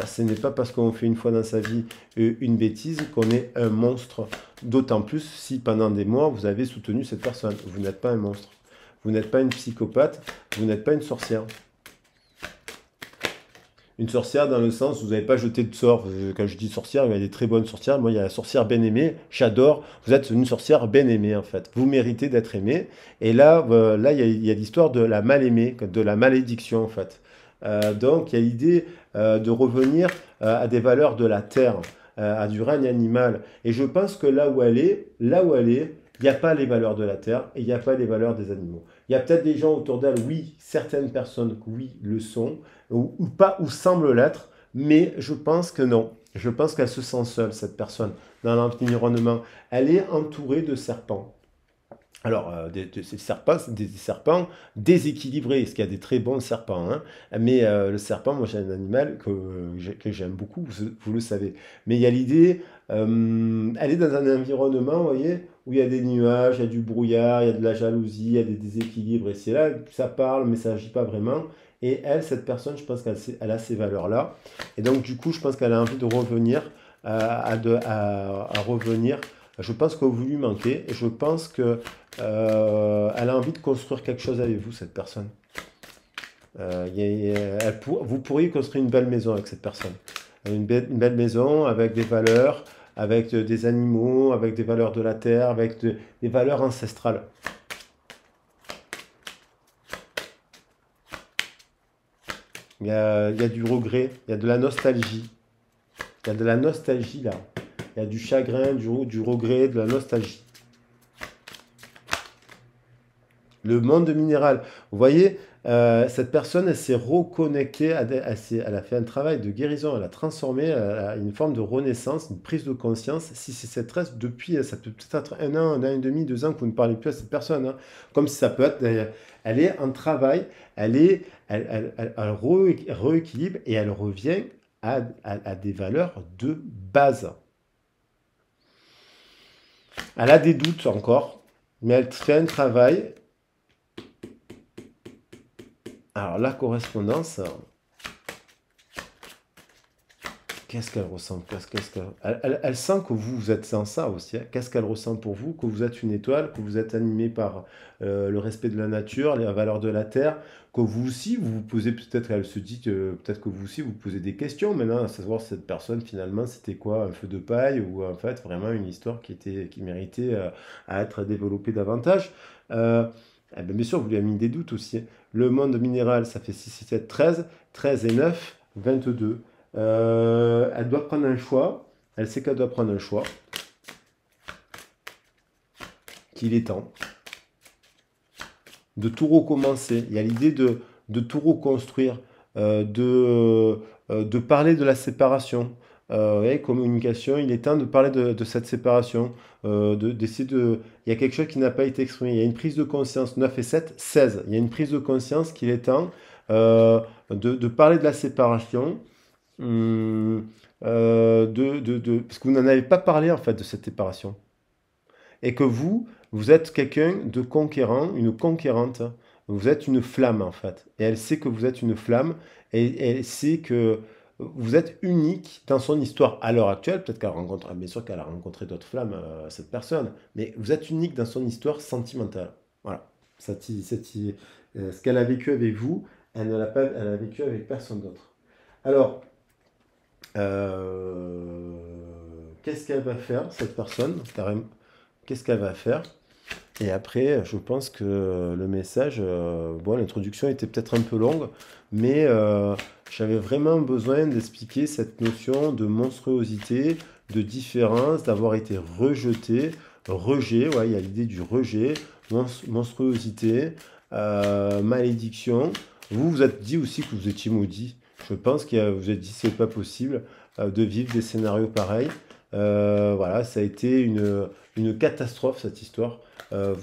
Ce n'est pas parce qu'on fait une fois dans sa vie une bêtise qu'on est un monstre. D'autant plus si pendant des mois, vous avez soutenu cette personne. Vous n'êtes pas un monstre. Vous n'êtes pas une psychopathe, vous n'êtes pas une sorcière. Une sorcière dans le sens où vous n'avez pas jeté de sort. Quand je dis sorcière, il y a des très bonnes sorcières. Moi, il y a la sorcière bien aimée. J'adore. Vous êtes une sorcière bien aimée, en fait. Vous méritez d'être aimée. Et là, il y a l'histoire de la mal aimée, de la malédiction, en fait. Donc, il y a l'idée de revenir à des valeurs de la terre, à du règne animal. Et je pense que là où elle est, il n'y a pas les valeurs de la terre et il n'y a pas les valeurs des animaux. Il y a peut-être des gens autour d'elle, oui, certaines personnes, oui, le sont, ou pas, ou semblent l'être, mais je pense que non. Je pense qu'elle se sent seule, cette personne, dans l'environnement. Elle est entourée de serpents. Alors, ces serpents, c'est des serpents déséquilibrés, parce qu'il y a des très bons serpents, hein. Mais le serpent, moi, j'ai un animal que j'aime beaucoup, vous le savez. Mais il y a l'idée, elle est dans un environnement, vous voyez, où il y a des nuages, il y a du brouillard, il y a de la jalousie, il y a des déséquilibres, et c'est là, ça parle, mais ça n'agit pas vraiment. Et elle, cette personne, je pense elle a ces valeurs-là. Et donc, du coup, je pense qu'elle a envie de revenir, à revenir. Je pense que vous lui manquez, et je pense que elle a envie de construire quelque chose avec vous, cette personne. Vous pourriez construire une belle maison avec cette personne. Une belle maison avec des valeurs, avec des animaux, avec des valeurs de la terre, avec des valeurs ancestrales. Il y a du regret, il y a de la nostalgie. Il y a de la nostalgie là. Il y a du chagrin, du regret, de la nostalgie. Le monde minéral. Vous voyez, cette personne, elle s'est reconnectée, elle a fait un travail de guérison, elle a transformé une forme de renaissance, une prise de conscience. Si c'est cette reste depuis, ça peut peut-être être un an et demi, 2 ans que vous ne parlez plus à cette personne, hein. Comme si ça peut être, elle est en travail, elle rééquilibre et elle revient à des valeurs de base. Elle a des doutes encore, mais elle fait un travail. Alors, la correspondance, qu'est-ce qu'elle ressent? Elle sent que vous êtes sans ça aussi, hein. Qu'est-ce qu'elle ressent pour vous? Que vous êtes une étoile, que vous êtes animé par le respect de la nature, les valeurs de la terre, que vous aussi, vous vous posez, peut-être elle se dit que peut-être que vous aussi, vous posez des questions maintenant, à savoir si cette personne, finalement, c'était quoi, un feu de paille ou en fait vraiment une histoire qui méritait à être développée davantage. Euh, eh ben, bien sûr, vous lui avez mis des doutes aussi, hein. Le monde minéral, ça fait 6, 7, 13, 13 et 9, 22. Elle doit prendre un choix. Elle sait qu'elle doit prendre un choix. Qu'il est temps de tout recommencer. Il y a l'idée de tout reconstruire, de parler de la séparation. Ouais, communication, il est temps de parler de cette séparation, d'essayer de... Il y a quelque chose qui n'a pas été exprimé. Il y a une prise de conscience, 9 et 7, 16. Il y a une prise de conscience qu'il est temps de parler de la séparation. Hum, parce que vous n'en avez pas parlé en fait de cette séparation. Et que vous êtes quelqu'un de conquérant, une conquérante. Vous êtes une flamme en fait. Et elle sait que vous êtes une flamme et elle sait que vous êtes unique dans son histoire à l'heure actuelle. Peut-être qu'elle rencontre, bien sûr qu'elle a rencontré d'autres flammes, cette personne, mais vous êtes unique dans son histoire sentimentale. Voilà. Ce qu'elle a vécu avec vous, elle ne l'a pas, elle a vécu avec personne d'autre. Alors, euh, qu'est-ce qu'elle va faire, cette personne, carrément? Qu'est-ce qu'elle va faire? Et après, je pense que le message, bon, l'introduction était peut-être un peu longue, mais j'avais vraiment besoin d'expliquer cette notion de monstruosité, de différence, d'avoir été rejeté, rejet, ouais, il y a l'idée du rejet, monstruosité, malédiction. Vous vous êtes dit aussi que vous étiez maudit. Je pense que vous vous êtes dit c'est pas possible de vivre des scénarios pareils. Voilà, ça a été une catastrophe cette histoire.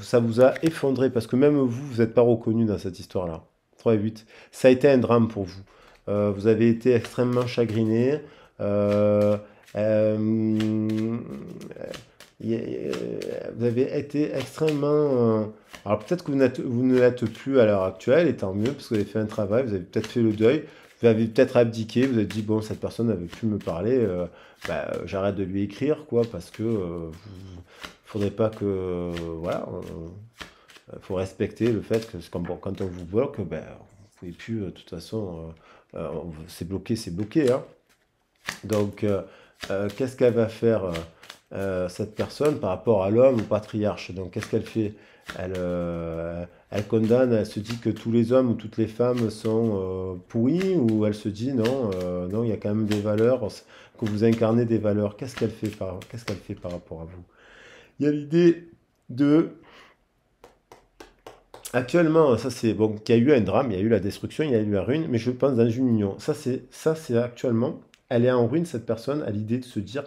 Ça vous a effondré parce que même vous, vous n'êtes pas reconnu dans cette histoire-là. 3 et 8. Ça a été un drame pour vous. Vous avez été extrêmement chagriné. Euh, euh, vous avez été extrêmement... alors peut-être que vous ne l'êtes plus à l'heure actuelle, et tant mieux, parce que vous avez fait un travail, vous avez peut-être fait le deuil, vous avez peut-être abdiqué, vous avez dit, bon, cette personne n'avait plus me parler, bah, j'arrête de lui écrire, quoi, parce que faudrait pas que... voilà, faut respecter le fait que quand on vous bloque, ben, vous pouvez plus, de toute façon, c'est bloqué, hein. Donc, qu'est-ce qu'elle va faire, cette personne, par rapport à l'homme, au patriarche? Donc, qu'est-ce qu'elle fait? Elle condamne, elle se dit que tous les hommes ou toutes les femmes sont pourris, ou elle se dit non, non, il y a quand même des valeurs, que vous incarnez des valeurs. Qu'est-ce qu'elle fait par rapport à vous? Il y a l'idée de... Actuellement, ça c'est bon, qu'il y a eu un drame, il y a eu la destruction, il y a eu la ruine, mais je pense dans une union. Ça c'est actuellement, elle est en ruine cette personne à l'idée de se dire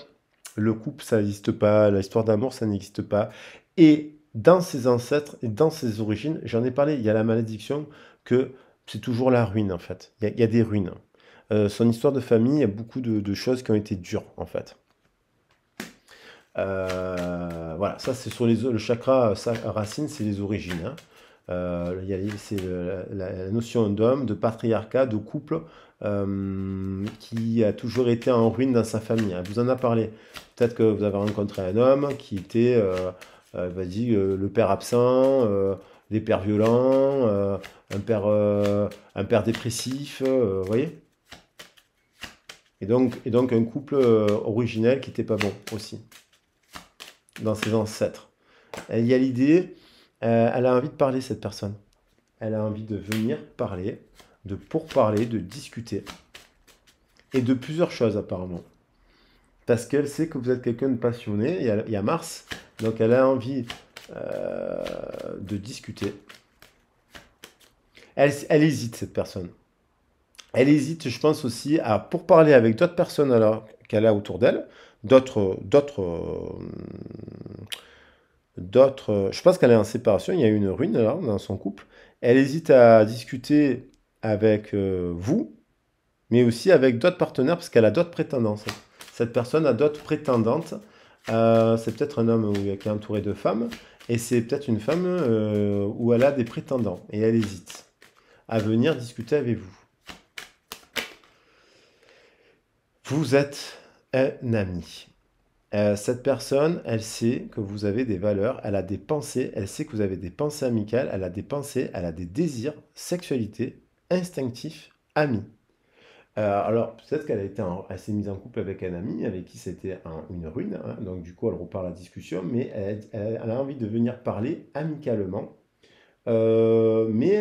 le couple ça n'existe pas, l'histoire d'amour ça n'existe pas. Et dans ses ancêtres et dans ses origines, j'en ai parlé, il y a la malédiction que c'est toujours la ruine en fait. Il y a des ruines. Son histoire de famille, il y a beaucoup de choses qui ont été dures en fait. Voilà, ça c'est sur le chakra racine, c'est les origines, hein. C'est la notion d'homme, de patriarcat, de couple qui a toujours été en ruine dans sa famille. Elle vous en a parlé. Peut-être que vous avez rencontré un homme qui était, vas-y, le père absent, des pères violents, un père dépressif, vous voyez? Et donc un couple originel qui n'était pas bon aussi, dans ses ancêtres. Et il y a l'idée, elle a envie de parler, cette personne. Elle a envie de venir parler, de pourparler, de discuter. Et de plusieurs choses apparemment. Parce qu'elle sait que vous êtes quelqu'un de passionné, il y a Mars, donc elle a envie de discuter. Elle hésite, cette personne. Elle hésite, je pense aussi, à pourparler avec d'autres personnes alors qu'elle a autour d'elle, d'autres. Je pense qu'elle est en séparation, il y a une rune là, dans son couple. Elle hésite à discuter avec vous, mais aussi avec d'autres partenaires, parce qu'elle a d'autres prétendances. Cette personne a d'autres prétendantes. C'est peut-être un homme qui est entouré de femmes, et c'est peut-être une femme où elle a des prétendants, et elle hésite à venir discuter avec vous. Vous êtes un ami. Cette personne, elle sait que vous avez des valeurs, elle a des pensées, elle sait que vous avez des pensées amicales, elle a des pensées, elle a des désirs, sexualité, instinctif, amis. Alors, peut-être elle s'est mise en couple avec un ami avec qui c'était une rune, hein, donc du coup elle repart la discussion, mais elle a envie de venir parler amicalement. Mais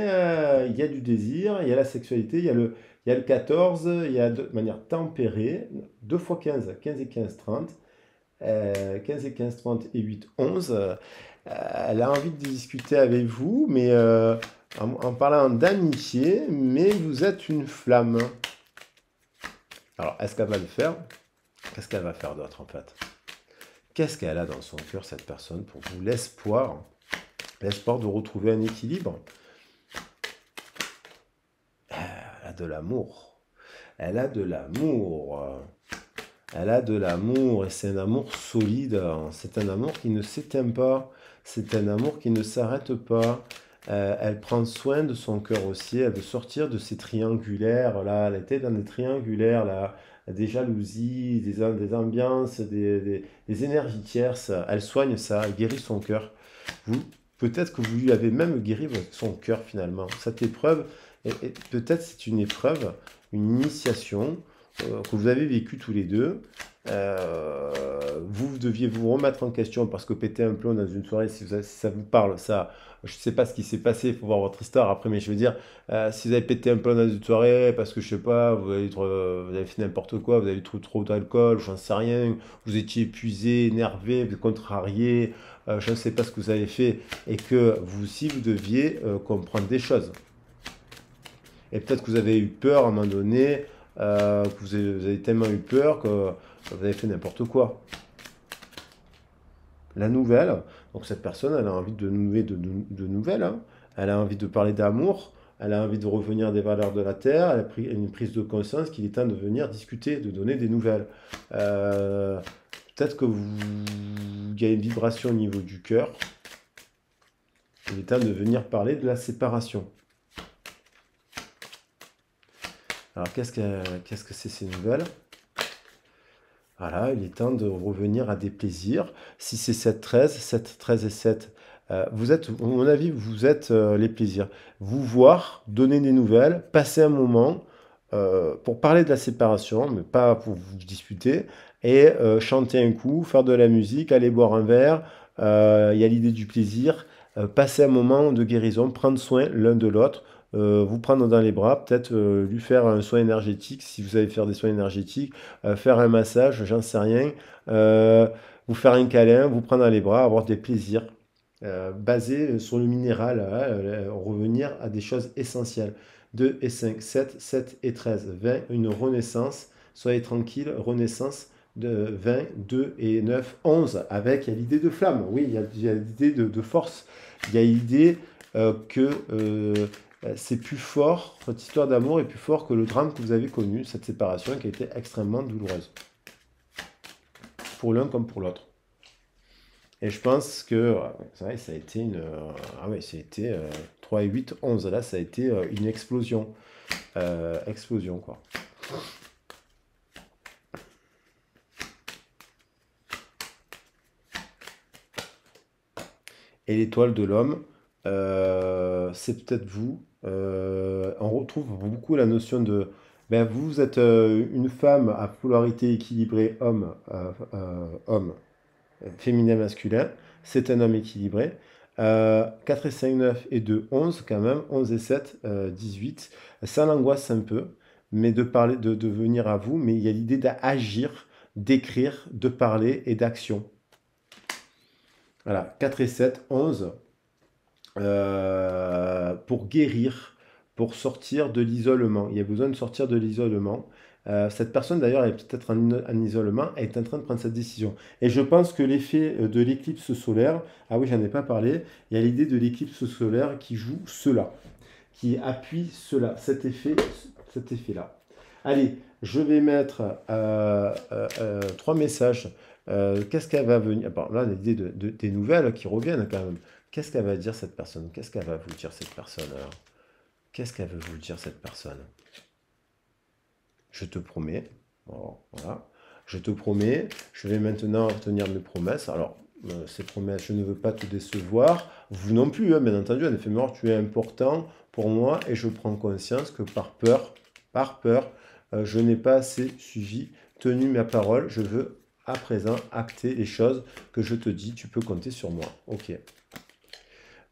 il y a du désir, il y a la sexualité, il y a le 14, il y a de manière tempérée, 2 fois 15, 15 et 15, 30, 15 et 15, 30 et 8, 11. Elle a envie de discuter avec vous, mais en parlant d'amitié, mais vous êtes une flamme. Alors, est-ce qu'elle va le faire? Qu'est-ce qu'elle va faire d'autre en fait? Qu'est-ce qu'elle a dans son cœur, cette personne, pour vous? L'espoir de retrouver un équilibre. Elle a de l'amour. Elle a de l'amour. Elle a de l'amour et c'est un amour solide. C'est un amour qui ne s'éteint pas. C'est un amour qui ne s'arrête pas. Elle prend soin de son cœur aussi. Elle veut sortir de ces triangulaires. Là, elle était dans des triangulaires, là, des jalousies, des ambiances, des énergies tierces. Elle soigne ça. Elle guérit son cœur. Vous, peut-être que vous lui avez même guéri son cœur finalement. Cette épreuve, et peut-être c'est une épreuve, une initiation que vous avez vécue tous les deux. Vous deviez vous remettre en question parce que péter un plomb dans une soirée, si ça vous parle, ça, je ne sais pas ce qui s'est passé, il faut voir votre histoire après, mais je veux dire, si vous avez pété un plomb dans une soirée parce que je sais pas, vous avez fait n'importe quoi, vous avez trop d'alcool, j'en sais rien, vous étiez épuisé, énervé, vous contrarié, je ne sais pas ce que vous avez fait, et que vous aussi vous deviez comprendre des choses. Et peut-être que vous avez eu peur à un moment donné, que vous avez tellement eu peur que vous avez fait n'importe quoi. La nouvelle, donc cette personne, elle a envie de nouer de nouvelles, hein. Elle a envie de parler d'amour, elle a envie de revenir des valeurs de la terre, elle a pris une prise de conscience qu'il est temps de venir discuter, de donner des nouvelles. Euh, Peut-être que il y a une vibration au niveau du cœur, il est temps de venir parler de la séparation. Alors qu'est-ce que c'est ces nouvelles? Voilà, il est temps de revenir à des plaisirs. Si c'est 7-13, 7-13 et 7, vous êtes, à mon avis, vous êtes les plaisirs. Vous voir, donner des nouvelles, passer un moment pour parler de la séparation, mais pas pour vous disputer, et chanter un coup, faire de la musique, aller boire un verre. Il y a l'idée du plaisir, passer un moment de guérison, prendre soin l'un de l'autre, vous prendre dans les bras, peut-être lui faire un soin énergétique, si vous savez faire des soins énergétiques, faire un massage, j'en sais rien, euh, vous faire un câlin, vous prendre dans les bras, avoir des plaisirs basés sur le minéral, revenir à des choses essentielles. 2 et 5, 7, 7 et 13, 20, une renaissance, soyez tranquille, renaissance de 20, 2 et 9, 11, avec, il y a l'idée de flamme, oui, il y a l'idée de force, il y a l'idée que c'est plus fort, votre histoire d'amour est plus fort que le drame que vous avez connu, cette séparation qui a été extrêmement douloureuse, pour l'un comme pour l'autre. Et je pense que c'est vrai, ça a été ah ouais, ça a été 3 et 8, 11. Là, ça a été une explosion. Explosion, quoi. Et l'étoile de l'homme, c'est peut-être vous. On retrouve beaucoup la notion de, ben, vous êtes une femme à polarité équilibrée homme, féminin, masculin. C'est un homme équilibré. 4 et 5, 9 et 2, 11 quand même. 11 et 7, 18. Ça l'angoisse un peu, mais de parler, de venir à vous, mais il y a l'idée d'agir, d'écrire, de parler et d'action. Voilà, 4 et 7, 11, pour guérir, pour sortir de l'isolement. Il y a besoin de sortir de l'isolement. Cette personne d'ailleurs est peut-être en isolement, elle est en train de prendre cette décision. Et je pense que l'effet de l'éclipse solaire, ah oui, j'en ai pas parlé, il y a l'idée de l'éclipse solaire qui joue cela, qui appuie cela, cet effet-là. Allez, je vais mettre trois messages. Qu'est-ce qu'elle va venir? Bon, là, l'idée des nouvelles qui reviennent quand même. Qu'est-ce qu'elle va dire cette personne? Qu'est-ce qu'elle va vous dire cette personne alors? Qu'est-ce qu'elle veut vous dire cette personne? Je te promets. Bon, voilà. Je te promets. Je vais maintenant tenir mes promesses. Alors, ces promesses, je ne veux pas te décevoir. Vous non plus, hein, bien entendu. En effet, mort, tu es important pour moi et je prends conscience que par peur, je n'ai pas assez suivi, tenu ma parole. Je veux à présent acter les choses que je te dis. Tu peux compter sur moi. Ok.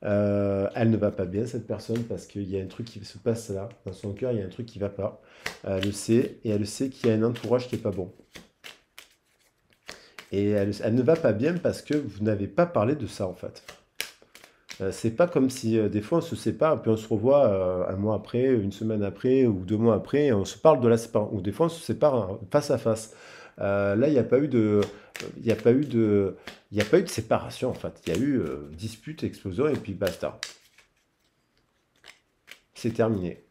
Elle ne va pas bien, cette personne, parce qu'il y a un truc qui se passe là, dans son cœur, il y a un truc qui ne va pas. Elle le sait, et elle sait qu'il y a un entourage qui n'est pas bon. Et elle ne va pas bien parce que vous n'avez pas parlé de ça, en fait. C'est pas comme si des fois on se sépare, puis on se revoit un mois après, une semaine après, ou 2 mois après, et on se parle de la séparation. Ou des fois on se sépare face à face. Là, il n'y a pas eu de, il n'y a pas eu de, il n'y a pas eu de séparation en fait. Il y a eu dispute, explosion, et puis basta. C'est terminé.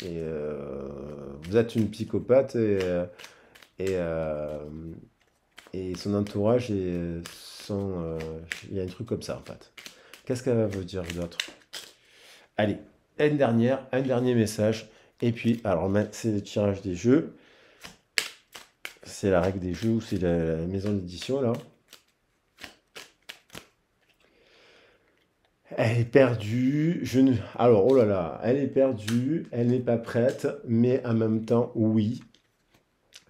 Et vous êtes une psychopathe et, euh, et son entourage il y a un truc comme ça en fait. Qu'est-ce qu'elle va vous dire d'autre? Allez, un dernier message. Et puis, alors, c'est le tirage des jeux. C'est la règle des jeux ou c'est la maison d'édition là. Elle est perdue. Alors, oh là là, elle est perdue. Elle n'est pas prête, mais en même temps, oui.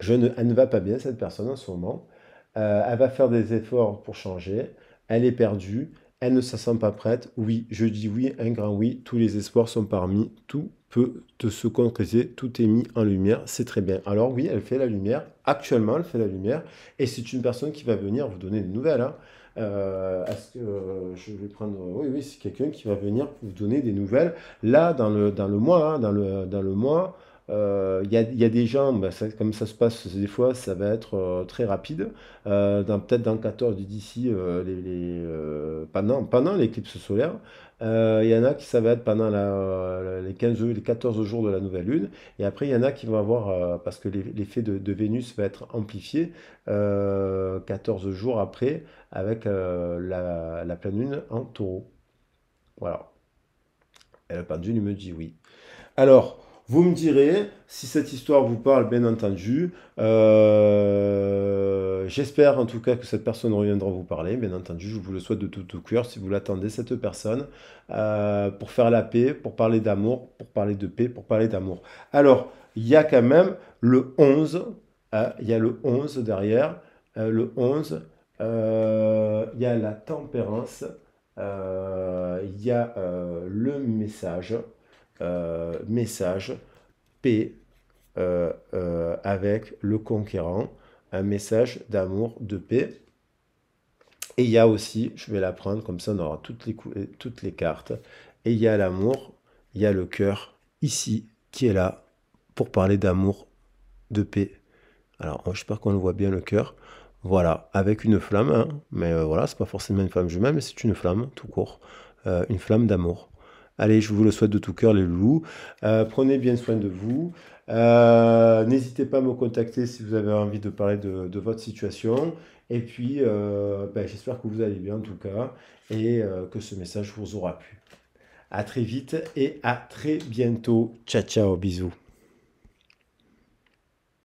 Elle ne va pas bien cette personne en ce moment. Elle va faire des efforts pour changer. Elle est perdue. Elle ne se sent pas prête. Oui, je dis oui, un grand oui. Tous les espoirs sont parmis. Tout peut se concrétiser. Tout est mis en lumière. C'est très bien. Alors oui, elle fait la lumière. Actuellement, elle fait la lumière. Et c'est une personne qui va venir vous donner des nouvelles, hein. Est-ce que je vais prendre... Oui, oui, c'est quelqu'un qui va venir vous donner des nouvelles. Là, dans le mois, hein, dans le mois, il y a des gens, bah, comme ça se passe des fois, ça va être très rapide. Peut-être dans 14 d'ici, pendant l'éclipse solaire, il y en a qui ça va être pendant les 15, les 14 jours de la nouvelle lune. Et après, il y en a qui vont avoir, parce que l'effet de Vénus va être amplifié 14 jours après avec la pleine lune en taureau. Voilà. Et le pendule me dit oui. Alors, vous me direz si cette histoire vous parle, bien entendu. J'espère en tout cas que cette personne reviendra vous parler. Bien entendu, je vous le souhaite de tout cœur si vous l'attendez, cette personne, pour faire la paix, pour parler d'amour, pour parler de paix, pour parler d'amour. Alors, il y a quand même le 11, il y a le 11 derrière. Le 11, il y a la tempérance, il y a le message, paix, avec le conquérant, un message d'amour, de paix. Et il y a aussi, je vais la prendre, comme ça on aura toutes les cartes, et il y a l'amour, il y a le cœur, ici, qui est là, pour parler d'amour, de paix. Alors, j'espère qu'on le voit bien, le cœur. Voilà, avec une flamme, hein, mais voilà, c'est pas forcément une flamme jumelle, mais c'est une flamme, tout court, une flamme d'amour. Allez, je vous le souhaite de tout cœur, les loulous. Prenez bien soin de vous. N'hésitez pas à me contacter si vous avez envie de parler de votre situation. Et puis, j'espère que vous allez bien en tout cas et que ce message vous aura plu. À très vite et à très bientôt. Ciao, ciao, bisous.